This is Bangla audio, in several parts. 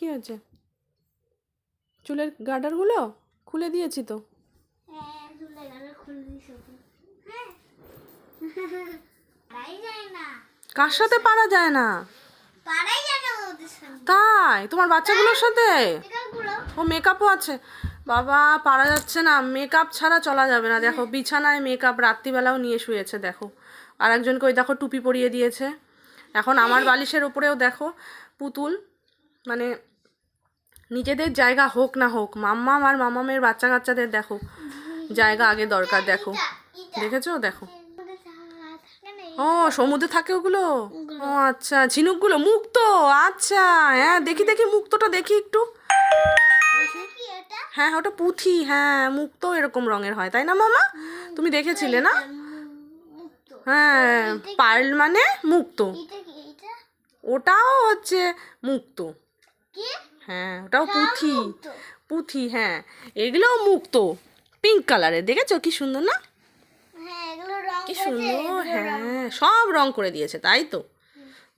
কি হয়েছে? চুলের গার্ডারগুলো খুলে দিয়েছি তো। হ্যাঁ, চুলের গার্ডার খুলে দিয়েছো তো। হ্যাঁ। পারাই যায় না। কার সাথে পারা যায় না? পারাই যায় না ওদের সাথে। তাই তোমার বাচ্চাগুলোর সাথে? এগুলো ও মেকআপও আছে। বাবা পারা যাচ্ছে না, মেকআপ ছাড়া চলা যাবে না। দেখো বিছানায় মেকআপ, রাত্রিবেলাও নিয়ে শুয়েছে দেখো। আর একজনকে ওই দেখো টুপি পরিয়ে দিয়েছে। এখন আমার বালিশের ওপরেও দেখো পুতুল। মানে নিজেদের জায়গা হোক না হোক, মাম্মাম আর মামামের বাচ্চা কাচ্চাদের দেখো জায়গা আগে দরকার। দেখো দেখেছো? দেখো ও সমুদ্রে থাকে ওগুলো। ও আচ্ছা, ঝিনুকগুলো মুক্ত। আচ্ছা হ্যাঁ, দেখি দেখি মুক্তটা দেখি একটু। কি এটা? হ্যাঁ ওটা পুঁথি। হ্যাঁ মুক্তো এরকম রঙের হয়, তাই না মামা? তুমি দেখেছিলে না? মুক্ত। হ্যাঁ পার্ল মানে মুক্ত। এটা কি এটা? ওটাও হচ্ছে মুক্ত। কি? হ্যাঁ ওটাও পুঁথি। মুক্ত। পুঁথি হ্যাঁ, এগুলোও মুক্ত। পিঙ্ক কালারের, দেখেছো কি সুন্দর না? হ্যাঁ, এগুলো রং কি করেছে, সুন্দর। এগুলো রং। হ্যাঁ সব রং করে দিয়েছে, তাই তো?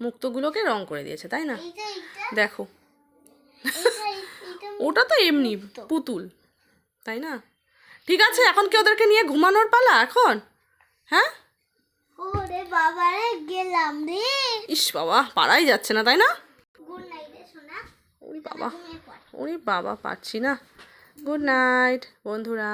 মুক্তগুলোকে রং করে দিয়েছে, তাই না? এইটা দেখো এটা ওটা তো এমনি পুতুল, তাই না? ঠিক আছে, এখন কি ওদেরকে নিয়ে ঘুমানোর পালা এখন? হ্যাঁ ওরে বাবা রে, গেলাম রে। ইস বাবা, পারাই যাচ্ছে না, তাই না? গুড নাইট রে সোনা। ওরে বাবা, ঘুমিয়ে পড়। ওরে বাবা পারছি না। গুড নাইট বন্ধুরা।